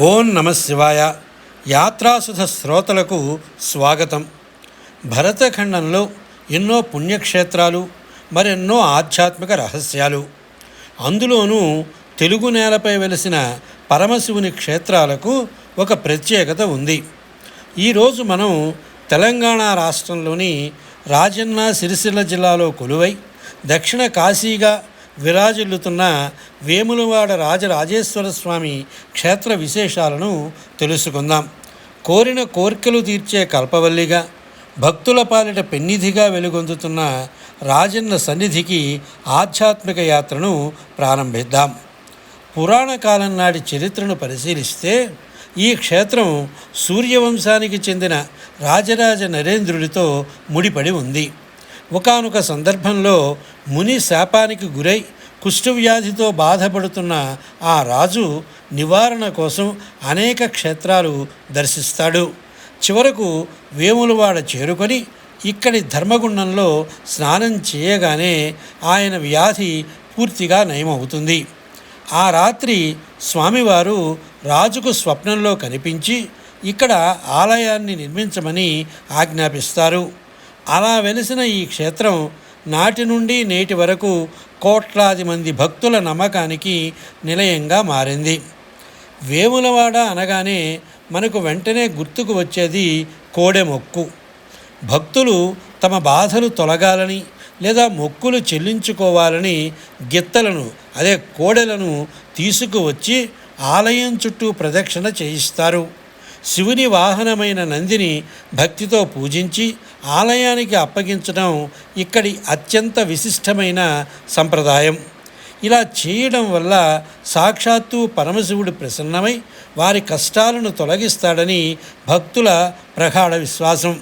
ఓం నమ శివాయ. యాత్రాసుధ శ్రోతలకు స్వాగతం. భరతఖండంలో ఎన్నో పుణ్యక్షేత్రాలు, మరెన్నో ఆధ్యాత్మిక రహస్యాలు, అందులోనూ తెలుగు నేలపై వెలిసిన పరమశివుని క్షేత్రాలకు ఒక ప్రత్యేకత ఉంది. ఈరోజు మనం తెలంగాణ రాష్ట్రంలోని రాజన్న సిరిసిల్ల జిల్లాలో కొలువై దక్షిణ కాశీగా విరాజిల్లుతున్న వేములవాడ రాజరాజేశ్వర స్వామి క్షేత్ర విశేషాలను తెలుసుకుందాం. కోరిన కోర్కెలు తీర్చే కల్పవల్లిగా, భక్తుల పాలిట పెన్నిధిగా వెలుగొందుతున్న రాజన్న సన్నిధికి ఆధ్యాత్మిక యాత్రను ప్రారంభిద్దాం. పురాణ కాలం నాటి చరిత్రను పరిశీలిస్తే ఈ క్షేత్రం సూర్యవంశానికి చెందిన రాజరాజ నరేంద్రుడితో ముడిపడి ఉంది. ఒకానొక సందర్భంలో ముని శాపానికి గురై కుష్ఠవ్యాధితో బాధపడుతున్న ఆ రాజు నివారణ కోసం అనేక క్షేత్రాలు దర్శిస్తాడు. చివరకు వేములవాడ చేరుకొని ఇక్కడి ధర్మగుండంలో స్నానం చేయగానే ఆయన వ్యాధి పూర్తిగా నయమవుతుంది. ఆ రాత్రి స్వామివారు రాజుకు స్వప్నంలో కనిపించి ఇక్కడ ఆలయాన్ని నిర్మించమని ఆజ్ఞాపిస్తారు. అలా వెలిసిన ఈ క్షేత్రం నాటి నుండి నేటి వరకు కోట్లాది మంది భక్తుల నమ్మకానికి నిలయంగా మారింది. వేములవాడ అనగానే మనకు వెంటనే గుర్తుకు వచ్చేది కోడెమొక్కు. భక్తులు తమ బాధలు తొలగాలని లేదా మొక్కులు చెల్లించుకోవాలని గిత్తలను, అదే కోడెలను తీసుకువచ్చి ఆలయం చుట్టూ ప్రదక్షిణ చేయిస్తారు. శివుని వాహనమైన నందిని భక్తితో పూజించి ఆలయానికి అప్పగించడం ఇక్కడి అత్యంత విశిష్టమైన సంప్రదాయం. ఇలా చేయడం వల్ల సాక్షాత్తు పరమశివుడు ప్రసన్నమై వారి కష్టాలను తొలగిస్తాడని భక్తుల ప్రగాఢ విశ్వాసం.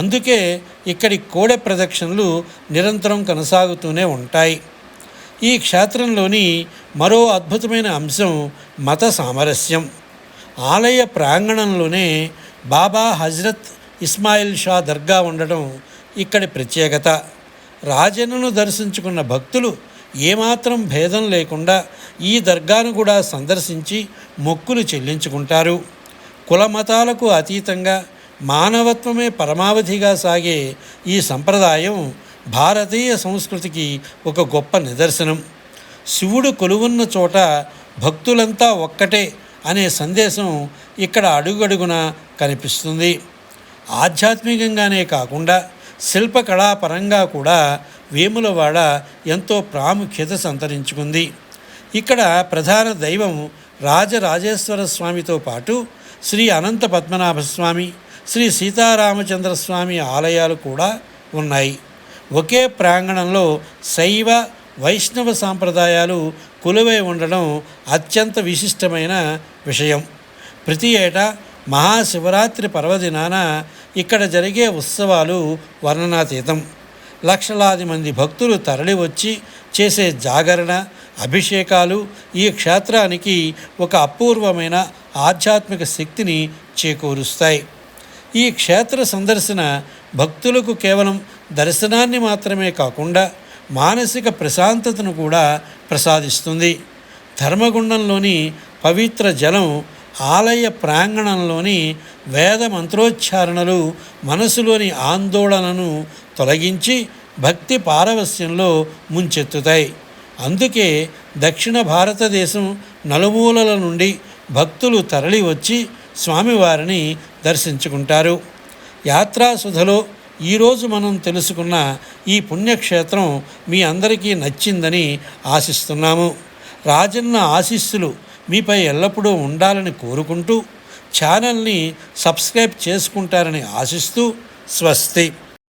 అందుకే ఇక్కడి కోడె ప్రదక్షిణలు నిరంతరం కొనసాగుతూనే ఉంటాయి. ఈ క్షేత్రంలోని మరో అద్భుతమైన అంశం మత సామరస్యం. ఆలయ ప్రాంగణంలోనే బాబా హజ్రత్ ఇస్మాయిల్ షా దర్గా ఉండడం ఇక్కడి ప్రత్యేకత. రాజన్నను దర్శించుకున్న భక్తులు ఏమాత్రం భేదం లేకుండా ఈ దర్గాను కూడా సందర్శించి మొక్కులు చెల్లించుకుంటారు. కుల మతాలకు అతీతంగా మానవత్వమే పరమావధిగా సాగే ఈ సంప్రదాయం భారతీయ సంస్కృతికి ఒక గొప్ప నిదర్శనం. శివుడు కొలువున్న చోట భక్తులంతా ఒక్కటే అనే సందేశం ఇక్కడ అడుగడుగునా కనిపిస్తుంది. ఆధ్యాత్మికంగానే కాకుండా శిల్పకళాపరంగా కూడా వేములవాడ ఎంతో ప్రాముఖ్యత సంతరించుకుంది. ఇక్కడ ప్రధాన దైవం రాజరాజేశ్వర స్వామితో పాటు శ్రీ అనంత పద్మనాభస్వామి, శ్రీ సీతారామచంద్రస్వామి ఆలయాలు కూడా ఉన్నాయి. ఒకే ప్రాంగణంలో శైవ వైష్ణవ సాంప్రదాయాలు కొలువై ఉండడం అత్యంత విశిష్టమైన విషయం. ప్రతి ఏటా మహాశివరాత్రి పర్వదినాన ఇక్కడ జరిగే ఉత్సవాలు వర్ణనాతీతం. లక్షలాది మంది భక్తులు తరలివచ్చి చేసే జాగరణ, అభిషేకాలు ఈ క్షేత్రానికి ఒక అపూర్వమైన ఆధ్యాత్మిక శక్తిని చేకూరుస్తాయి. ఈ క్షేత్ర సందర్శన భక్తులకు కేవలం దర్శనాన్ని మాత్రమే కాకుండా మానసిక ప్రశాంతతను కూడా ప్రసాదిస్తుంది. ధర్మగుండంలోని పవిత్ర జలం, ఆలయ ప్రాంగణంలోని వేద మంత్రోచ్చారణలు మనసులోని ఆందోళనను తొలగించి భక్తి పారవస్యంలో ముంచెత్తుతాయి. అందుకే దక్షిణ భారతదేశం నలుమూలల నుండి భక్తులు తరలి వచ్చి స్వామివారిని దర్శించుకుంటారు. యాత్రాసుధలో ఈరోజు మనం తెలుసుకున్న ఈ పుణ్యక్షేత్రం మీ అందరికీ నచ్చిందని ఆశిస్తున్నాము. రాజన్న ఆశీస్సులు మీపై ఎల్లప్పుడూ ఉండాలని కోరుకుంటూ ఛానల్ని సబ్స్క్రైబ్ చేసుకుంటారని ఆశిస్తూ స్వస్తి.